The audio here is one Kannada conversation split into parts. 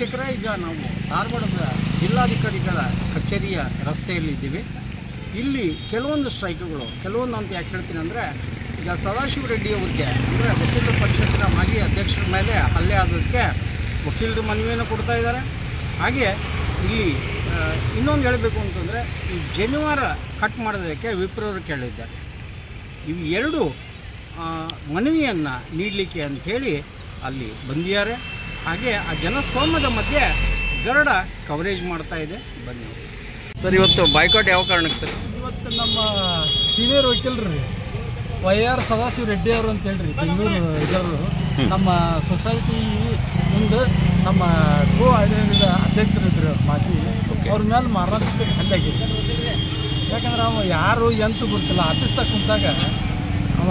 ವೀಕ್ಷಕರೇ, ಈಗ ನಾವು ಧಾರವಾಡದ ಜಿಲ್ಲಾಧಿಕಾರಿಗಳ ಕಚೇರಿಯ ರಸ್ತೆಯಲ್ಲಿದ್ದೀವಿ. ಇಲ್ಲಿ ಕೆಲವೊಂದು ಸ್ಟ್ರೈಕ್ಗಳು, ಕೆಲವೊಂದು ಅಂತ ಯಾಕೆ ಹೇಳ್ತೀನಿ ಅಂದರೆ, ಈಗ ಸದಾಶಿವ ರೆಡ್ಡಿ ಅವರಿಗೆ ಅಂದರೆ ವಕೀಲರ ಪರಿಷತ್ತಿನ ಮಾಜಿ ಅಧ್ಯಕ್ಷರ ಮೇಲೆ ಹಲ್ಲೆ ಆಗೋದಕ್ಕೆ ವಕೀಲರು ಮನವಿಯನ್ನು ಕೊಡ್ತಾ ಇದ್ದಾರೆ. ಹಾಗೆ ಇಲ್ಲಿ ಇನ್ನೊಂದು ಹೇಳಬೇಕು ಅಂತಂದರೆ, ಈ ಜನಿವಾರ ಕಟ್ ಮಾಡೋದಕ್ಕೆ ವಿಪ್ರವರು ಕೇಳಿದ್ದಾರೆ. ಇವು ಎರಡು ಮನವಿಯನ್ನು ನೀಡಲಿಕ್ಕೆ ಅಂಥೇಳಿ ಅಲ್ಲಿ ಬಂದಿದ್ದಾರೆ. ಹಾಗೆ ಆ ಜನಸ್ತೋಮದ ಮಧ್ಯೆ ಗರುಡ ಕವರೇಜ್ ಮಾಡ್ತಾ ಇದೆ. ಬನ್ನಿ ಸರ್, ಇವತ್ತು ಬಾಯ್ಕಾಟ್ ಯಾವ ಕಾರಣಕ್ಕೆ ಸರ್? ಇವತ್ತು ನಮ್ಮ ಸೀನಿಯರ್ ವಕೀಲರು YR ಸದಾಶಿವ ರೆಡ್ಡಿ ಅವರು ಅಂತ ಹೇಳ್ರಿ, ಬೆಂಗಳೂರು ಇದವರು ನಮ್ಮ ಸೊಸೈಟಿ ಮುಂದೆ ನಮ್ಮ ಕೋ ಆಡಳಿತದ ಅಧ್ಯಕ್ಷರಿದ್ದರು ಮಾಜಿ, ಅವ್ರ ಮೇಲೆ ಮಾರಣಾಂತಿಕ ಹಲ್ಲೆ ಆಗಿದೆ. ಯಾಕಂದ್ರೆ ಅವ ಯಾರು ಎಂತೂ ಗೊತ್ತಿಲ್ಲ, ಆಫೀಸ್ದಾಗ ಕುಂತಾಗ ಅವ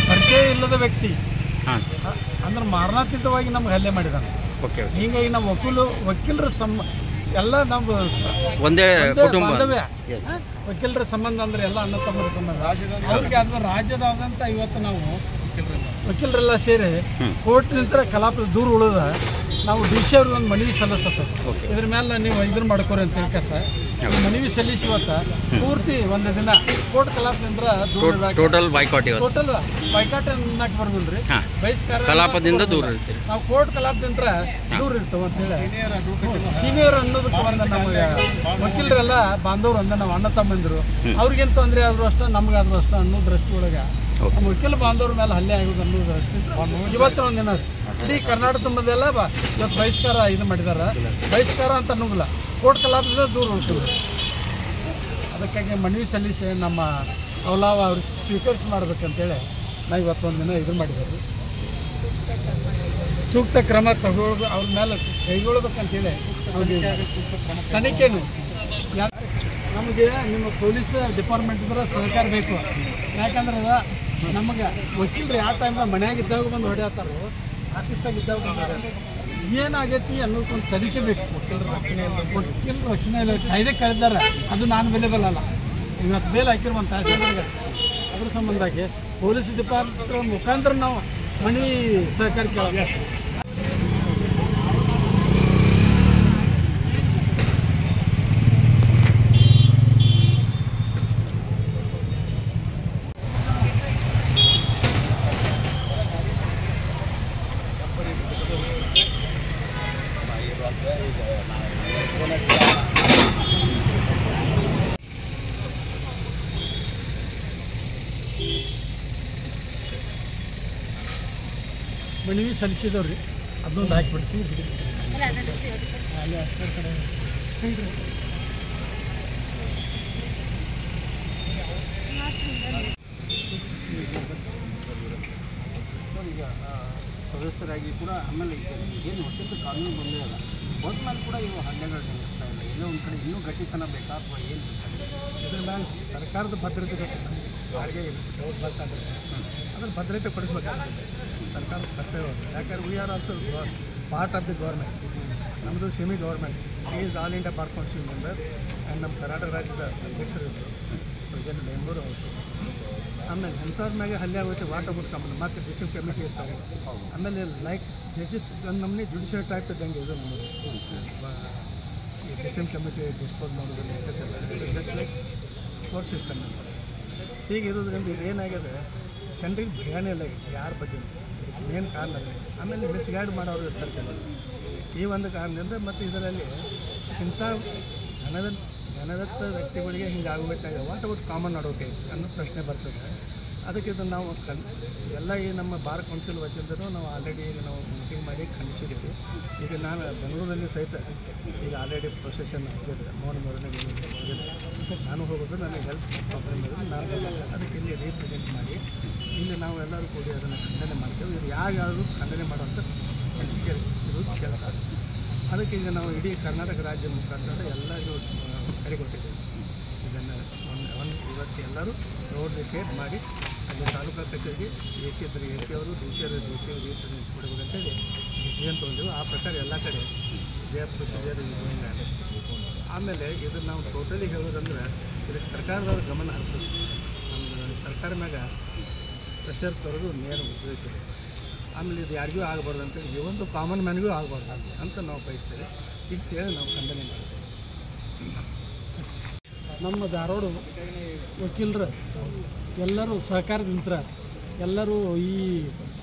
ಪರಿಚಯ ಇಲ್ಲದ ವ್ಯಕ್ತಿ ಅಂದ್ರೆ ಮಾರಣಾಂತಿಕವಾಗಿ ನಮ್ಗೆ ಹಲ್ಲೆ ಮಾಡಿದಾನೆ. ಹೀಗಾಗಿ ನಮ್ಮ ವಕೀಲರ ಎಲ್ಲ ನಮ್ಮ ಒಂದೇ ಬಾಂಧವ್ಯ, ವಕೀಲರ ಸಂಬಂಧ ಅಂದ್ರೆ ಎಲ್ಲ ಅಣ್ಣ ತಮ್ಮರ ಸಂಬಂಧ. ಅವ್ರಿಗೆ ಅದು ರಾಜ್ಯದಾದಂಥ ಇವತ್ತು ನಾವು ವಕೀಲರೆಲ್ಲ ಸೇರಿ ಕೋರ್ಟ್ನಿಂದ ಕಲಾಪದ ದೂರ ಉಳಿದ ನಾವು DC ಅವ್ರಿಗೆ ಒಂದು ಮನವಿ ಸಲ್ಲಿಸ್ತದೆ. ಇದ್ರ ಮೇಲೆ ನೀವು ಇದನ್ನು ಮಾಡ್ಕೋರಿ ಅಂತ ಹೇಳ್ಕ ಸರ್ ಮನವಿ ಸಲ್ಲಿಸಿ ಇವತ್ತು ಪೂರ್ತಿ ಒಂದು ದಿನ ಕೋರ್ಟ್ ಕಲಾಪದಿಂದ ಟೋಟಲ್ ಬಾಯ್ಕಾಟ್ ಅನ್ನಕ್ಕೆ ಬರ್ದಿಲ್ರಿ, ಬಹಿಷ್ಕಾರ ಕಲಾಪದಿಂದ ದೂರ ಇರ್ತೀವಿ ನಾವು. ಕೋರ್ಟ್ ಕಲಾಪದಿಂದ ದೂರ ಇರ್ತೇವೆ ಅಂತೇಳಿ ಸೀನಿಯರ್ ಅನ್ನೋದಕ್ಕೆ ಒಂದು ನಮಗೆ ವಕೀಲರೆಲ್ಲ ಬಾಂಧವ್ರು ಅಂದ ನಾವು ಅಣ್ಣ ತಮ್ಮಂದಿರು, ಅವ್ರಿಗೇನು ತೊಂದರೆ ಆದರೂ ಅಷ್ಟೇ ನಮಗಾದ್ರೂ ಅಷ್ಟೇ ಅನ್ನೋ ದೃಷ್ಟಿ ಒಳಗೆ ನಮ್ಮ ವಕೀಲ ಬಾಂಧವ್ರ ಮೇಲೆ ಹಲ್ಲೆ ಆಗೋದು ಅನ್ನೋದು ಇವತ್ತು ಒಂದಿನ ಇಡೀ ಕರ್ನಾಟಕ ತುಂಬದೆಲ್ಲ ಇವತ್ತು ಬಹಿಷ್ಕಾರ ಇದು ಮಾಡಿದ್ದಾರೆ. ಬಹಿಷ್ಕಾರ ಅಂತ ಅನ್ನೋದಿಲ್ಲ, ಕೋರ್ಟ್ ಕಲಾಪದಿಂದ ದೂರ ಹೋಗ್ತೀವಿ. ಅದಕ್ಕಾಗಿ ಮನವಿ ಸಲ್ಲಿಸಿ ನಮ್ಮ ಅವಲಾವ ಅವ್ರಿಗೆ ಸ್ವೀಕರಿಸಿ ಮಾಡ್ಬೇಕಂತೇಳಿ ನಾವು ಇವತ್ತೊಂದಿನ ಇದು ಮಾಡಿದ್ದೇವೆ. ಸೂಕ್ತ ಕ್ರಮ ತಗೊಳ್ಳೋದು ಅವ್ರ ಮೇಲೆ ಕೈಗೊಳ್ಬೇಕಂತೇಳಿ ಅವ್ರಿಗೆ ತನಿಖೆನು ನಮಗೆ ನಿಮ್ಮ ಪೊಲೀಸ್ ಡಿಪಾರ್ಟ್ಮೆಂಟ್ ಇದ್ರೆ ಸಹಕಾರ ಬೇಕು. ಯಾಕಂದ್ರೆ ನಮಗೆ ವಕೀಲರು ಯಾವ ಟೈಮ್ದಾಗ ಮನೆಯಾಗಿದ್ದಾಗ ಬಂದು ಹೊಡೆಯತ್ತಾರೋ, ಆಫೀಸ್ದಾಗ ಇದ್ದಾಗ ಬಂದು ಏನಾಗೈತಿ ಅನ್ನೋದಕ್ಕೊಂದು ತನಿಖೆ ಬೇಕು. ವಕೀಲರ ರಕ್ಷಣೆ ಇಲ್ಲ, ಕಾಯ್ದೆ ಕಳೆದಾರೆ, ಅದು ನಾನ್ ಅವೈಲೇಬಲ್ ಅಲ್ಲ. ಇವತ್ತು ಬೇಲ್ ಹಾಕಿರೋ ಒಂದು ತಹಸೀಲ್ದಾರ್ಗೆ ಅದ್ರ ಸಂಬಂಧಾಗಿ ಪೊಲೀಸ್ ಡಿಪಾರ್ಟ್ಮೆಂಟ್ ಮುಖಾಂತರ ನಾವು ಮನವಿ ಸಹಕಾರ ಕೇಳೋದು. ಮನವಿ ಸಲ್ಲಿಸಿದವ್ರಿ ಅದೊಂದು ಹಾಕಿಬಿಡಿಸಿ ಈಗ ಸದಸ್ಯರಾಗಿ ಕೂಡ ಆಮೇಲೆ ಏನು ವಕೀಲರ ಕಾನೂನು ಬಂದೇ ಇಲ್ಲ, ಬಂದ ಮೇಲೆ ಕೂಡ ಇವು ಹಲ್ಲೆಗಳು ನಡೆಸ್ತಾ ಇಲ್ಲ. ಎಲ್ಲೋ ಒಂದು ಕಡೆ ಇನ್ನೂ ಗಟ್ಟಿತನ ಬೇಕಾ ಅಥವಾ ಏನು ಬೇಕಾಗಿದೆ? ಇದ್ರ ಮೇಲೆ ಸರ್ಕಾರದ ಭದ್ರತೆ ಬೇಕು. ಯಾರಿಗೆ ಡೌಟ್ ಬರ್ತಾಯಿದ್ರೆ ಅದನ್ನು ಭದ್ರತೆ ಪಡಿಸ್ಬೇಕಾಗ್ತದೆ, ಸರ್ಕಾರದ ಕರ್ತವ್ಯ. ಯಾಕಂದ್ರೆ we are also part of the government. ನಮ್ಮದು semi government. Is all India bar council member and ನಮ್ಮ ಕರ್ನಾಟಕ ರಾಜ್ಯದ ಅಧ್ಯಕ್ಷರು ಇದ್ದರು, ಪ್ರೆಸಿಡೆಂಟ್ ಮೆಂಬರು ಅವರು. ಆಮೇಲೆ ಎಂಥವ್ರ ಮ್ಯಾಗೆ ಹಲ್ಲೆ ಆಗುತ್ತೆ, ವಾಟ್ ಅಬೌಟ್ ಕಮ್ಮಿ ಮತ್ತು ಡಿಸಿಷನ್ ಕಮಿಟಿ ಇರ್ತಾವೆ. ಆಮೇಲೆ ಲೈಕ್ ಜಡ್ಜಸ್ ಒಂದು ನಮ್ಮನೆ ಜುಡಿಷಿಯಲ್ ಟೈಪ್ ಇದ್ದಂಗೆ ಇದು ನಮ್ಮದು ಈ ಡಿಸಿಷನ್ ಕಮಿಟಿ ಡಿಸ್ಪೋಸ್ ಮಾಡೋದ್ರಲ್ಲಿ ಇರ್ತೈತಲ್ಲ, ಜಸ್ಟ್ ಲೈಕ್ ಕೋರ್ಟ್ ಸಿಸ್ಟಮ್ ಅಂತ. ಹೀಗಿರೋದ್ರಿಂದ ಇದೇನಾಗಿದೆ, ಜನರಿಗೆ ಭಯನೇ ಇಲ್ಲ ಯಾರ ಬಗ್ಗೆ. ಇದಕ್ಕೆ ಮೇನ್ ಕಾರಣ ಅಲ್ಲ. ಆಮೇಲೆ ಮಿಸ್ಗೈಡ್ ಮಾಡೋರು ಇರ್ತಾರೆ ಕೆಲವರು. ಈ ಒಂದು ಕಾರಣದಿಂದ ಮತ್ತು ಇದರಲ್ಲಿ ಇಂಥ ಘನದತ್ತ ವ್ಯಕ್ತಿಗಳಿಗೆ ಹಿಂಗೆ ಆಗಬೇಕಾಗಿದೆ. ವಾಟ್ ಅಬೌಟ್ ಕಾಮನ್ ಮಾಡೋಕೆ ಅನ್ನೋ ಪ್ರಶ್ನೆ ಬರ್ತದೆ. ಅದಕ್ಕೆ ಇದನ್ನು ನಾವು ಎಲ್ಲ ಈ ನಮ್ಮ ಬಾರ್ ಕೌನ್ಸಿಲ್ ವತಿಯಿಂದನೂ ನಾವು ಆಲ್ರೆಡಿ ಈಗ ನಾವು ಮೀಟಿಂಗ್ ಮಾಡಿ ಖಂಡಿಸಿದ್ದೀವಿ. ಈಗ ನಾನು ಬೆಂಗಳೂರಲ್ಲಿ ಸಹಿತ ಈಗ ಆಲ್ರೆಡಿ ಪ್ರೊಸೆಷನ್ ಆಗಿದೆ, ಮೌನ ಮೆರವಣಿಗೆ ಹೋಗಿದೆ. ನಾನು ಹೋಗೋದು ನನಗೆ ಹೆಲ್ತ್ ಪ್ರಾಬ್ಲಮ್ ಇದೆ, ನಾನು ಅದಕ್ಕೆ ಇಲ್ಲಿ ರೀಪ್ರೆಸೆಂಟ್ ಮಾಡಿ ಇಲ್ಲಿ ನಾವು ಎಲ್ಲರೂ ಕೂಡಿ ಅದನ್ನು ಖಂಡನೆ ಮಾಡ್ತೇವೆ. ಇದು ಯಾರು ಖಂಡನೆ ಮಾಡೋಂಥ ಇರೋದು ಕೆಲಸ. ಅದಕ್ಕೆ ಈಗ ನಾವು ಇಡೀ ಕರ್ನಾಟಕ ರಾಜ್ಯ ಮುಖಾಂತರ ಎಲ್ಲರಿಗೂ ಕರೆ ಕೊಟ್ಟಿದ್ದೇವೆ. ಇದನ್ನು ಇವತ್ತು ಎಲ್ಲರೂ ರೋಡ್ ಸ್ಟೇಟ್ ಮಾಡಿ ಅಲ್ಲಿ ತಾಲೂಕಾ ಕಚೇರಿಗೆ AC ಇದ್ದರೆ AC ಅವರು, DC ಅವರು ರೀಪ್ರೆಸೆಂಟ್ಸ್ ಕೊಡಬೇಕಂತೇಳಿ ಡಿಸಿಷನ್ ತೊಗೊಂಡೆವು. ಆ ಪ್ರಕಾರ ಎಲ್ಲ ಕಡೆ ಇದೇ ಪ್ರೊಸೀಜರ್ ಗೋಯಿಂಗ್ ಆಗಿದೆ. ಆಮೇಲೆ ಇದನ್ನು ನಾವು ಟೋಟಲಿ ಹೇಳೋದಂದ್ರೆ ಇದಕ್ಕೆ ಸರ್ಕಾರದವ್ರು ಗಮನ ಹರಿಸ್ಬೇಕು. ನಮ್ಮದು ಸರ್ಕಾರ ಮ್ಯಾಗ ಪ್ರೆಷರ್ ತರೋದು ನೇರ ಉದ್ದೇಶ ಇದೆ. ಆಮೇಲೆ ಇದು ಯಾರಿಗೂ ಆಗಬಾರ್ದು ಅಂತೇಳಿ ಈ ಒಂದು ಕಾಮನ್ ಮ್ಯಾನ್ಗೂ ಆಗಬಾರ್ದು ಅಂತ ನಾವು ಬಯಸ್ತೇವೆ ಅಂತೇಳಿ ನಾವು ಖಂಡನೆ ಮಾಡ್ತೇವೆ. ನಮ್ಮ ಧಾರವಾಡ ವಕೀಲರು ಎಲ್ಲರೂ ಸಹಕಾರದಿಂದ ಎಲ್ಲರೂ ಈ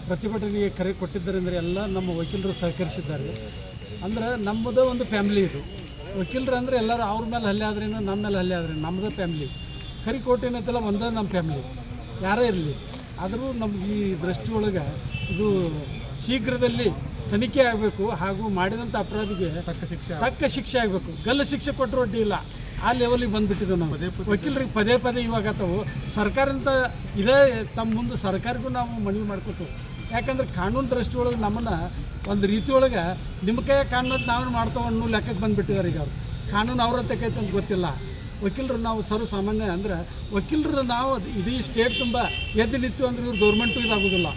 ಪ್ರತಿಭಟನೆಗೆ ಕರೆ ಕೊಟ್ಟಿದ್ದರಿಂದ ಎಲ್ಲ ನಮ್ಮ ವಕೀಲರು ಸಹಕರಿಸಿದ್ದಾರೆ. ಅಂದ್ರೆ ನಮ್ಮದೇ ಒಂದು ಫ್ಯಾಮಿಲಿ ಇದು. ವಕೀಲರು ಅಂದರೆ ಎಲ್ಲರೂ ಅವ್ರ ಮೇಲೆ ಹಲ್ಲೆ ಆದ್ರೇನು ನಮ್ಮ ಮೇಲೆ ಹಲ್ಲೆ ಆದ್ರೇನು ನಮ್ಮದೇ ಫ್ಯಾಮಿಲಿ. ಕರಿಕೋಟೆ ಏನಂತೆಲ್ಲ ಒಂದೇ ನಮ್ಮ ಫ್ಯಾಮಿಲಿ ಯಾರೇ ಇರಲಿ. ಆದರೂ ನಮ್ಗೆ ಈ ದೃಷ್ಟಿಯೊಳಗೆ ಇದು ಶೀಘ್ರದಲ್ಲಿ ತನಿಖೆ ಆಗಬೇಕು ಹಾಗೂ ಮಾಡಿದಂಥ ಅಪರಾಧಿಗೆ ತಕ್ಕ ಶಿಕ್ಷೆ ಆಗಬೇಕು. ಗಲ್ಲು ಶಿಕ್ಷೆ ಕೊಟ್ಟರು ಅಡ್ಡಿ ಇಲ್ಲ, ಆ ಲೆವೆಲಿಗೆ ಬಂದುಬಿಟ್ಟಿದ್ದು ನಾವು ವಕೀಲರಿಗೆ ಪದೇ ಪದೇ ಇವಾಗ ಆತವು ಸರ್ಕಾರದಿಂದ ಇದೇ ತಮ್ಮ ಮುಂದೆ ಸರ್ಕಾರಕ್ಕೂ ನಾವು ಮನವಿ ಮಾಡ್ಕೊತೀವಿ. ಯಾಕಂದ್ರೆ ಕಾನೂನು ದೃಷ್ಟಿಯೊಳಗೆ ನಮ್ಮನ್ನು ಒಂದು ರೀತಿಯೊಳಗೆ ನಿಮ್ಮ ಕೈ ಕಾನೂನು ನಾವು ಮಾಡ್ತಾವೆ ಅನ್ನೋ ಲೆಕ್ಕಕ್ಕೆ ಬಂದುಬಿಟ್ಟಿದ್ದಾರೆ. ಈಗ ಅವರು ಕಾನೂನು ಅವ್ರ ತಕ್ಕೈತೆ ಅಂತ ಗೊತ್ತಿಲ್ಲ. ವಕೀಲರು ನಾವು ಸರ್ವಸಾಮಾನ್ಯ ಅಂದ್ರೆ ವಕೀಲರು ನಾವು ಇಡೀ ಸ್ಟೇಟ್ ತುಂಬ ಎದ್ದು ನಿಂತು ಅಂದ್ರೆ ಇವ್ರು ಗೌರ್ಮೆಂಟು ಇದಾಗೋದಿಲ್ಲ,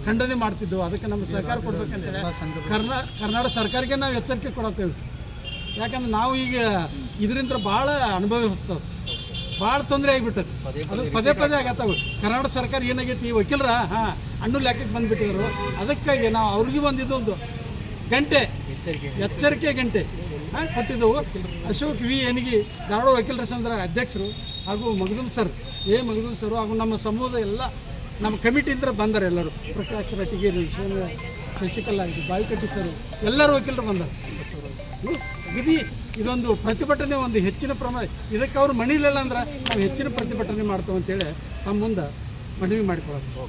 ಖಂಡನೆ ಮಾಡ್ತಿದ್ದೆವು. ಅದಕ್ಕೆ ನಮ್ಗೆ ಸಹಕಾರ ಕೊಡ್ಬೇಕಂತೇಳಿ ಕರ್ನಾಟಕ ಸರ್ಕಾರಕ್ಕೆ ನಾವು ಎಚ್ಚರಿಕೆ ಕೊಡತ್ತೇವೆ. ಯಾಕಂದ್ರೆ ನಾವು ಈಗ ಇದರಿಂದ ಭಾಳ ಅನುಭವಿಸ್ತದೆ, ಭಾಳ ತೊಂದರೆ ಆಗಿಬಿಟ್ಟದೆ. ಅದು ಪದೇ ಪದೇ ಆಗತ್ತವು. ಕರ್ನಾಟಕ ಸರ್ಕಾರ ಏನಾಗೈತಿ ವಕೀಲರ ಹಣ್ಣು ಲೆಕ್ಕಕ್ಕೆ ಬಂದುಬಿಟ್ಟಿದ್ರು. ಅದಕ್ಕಾಗಿ ನಾವು ಅವ್ರಿಗೆ ಒಂದು ಗಂಟೆ ಎಚ್ಚರಿಕೆ ಗಂಟೆ ಕೊಟ್ಟಿದ್ದೆವು. ಅಶೋಕ್ ವಿ ಎನಿಗಿ ಧಾರವಾಡ ವಕೀಲರ ಸಂಘದ ಅಧ್ಯಕ್ಷರು ಹಾಗೂ ಮಗದೂಮ್ ಸರ್ ಮಗದೂಮ್ ಸರ್ ಹಾಗೂ ನಮ್ಮ ಸಮೂಹದ ಎಲ್ಲ ನಮ್ಮ ಕಮಿಟಿಯಿಂದ ಬಂದಾರೆ. ಎಲ್ಲರೂ ಪ್ರಕಾಶ್ ರಟ್ಟಿಗೇರಿ, ಶಶಿಕಲಾ, ಬಾಯಿಕಟ್ಟಿ ಸರ್ ಎಲ್ಲರೂ ವಕೀಲರು ಬಂದರು. ಇದೊಂದು ಪ್ರತಿಭಟನೆ ಒಂದು ಹೆಚ್ಚಿನ ಪ್ರಮಾಣ ಇದಕ್ಕೆ ಅವ್ರು ಮಣಿಲಿಲ್ಲ ಅಂದ್ರೆ ನಾವು ಹೆಚ್ಚಿನ ಪ್ರತಿಭಟನೆ ಮಾಡ್ತೇವೆ ಅಂತೇಳಿ ತಮ್ಮ ಮುಂದೆ ಮನವಿ ಮಾಡಿಕೊಳ್ಳೋದು.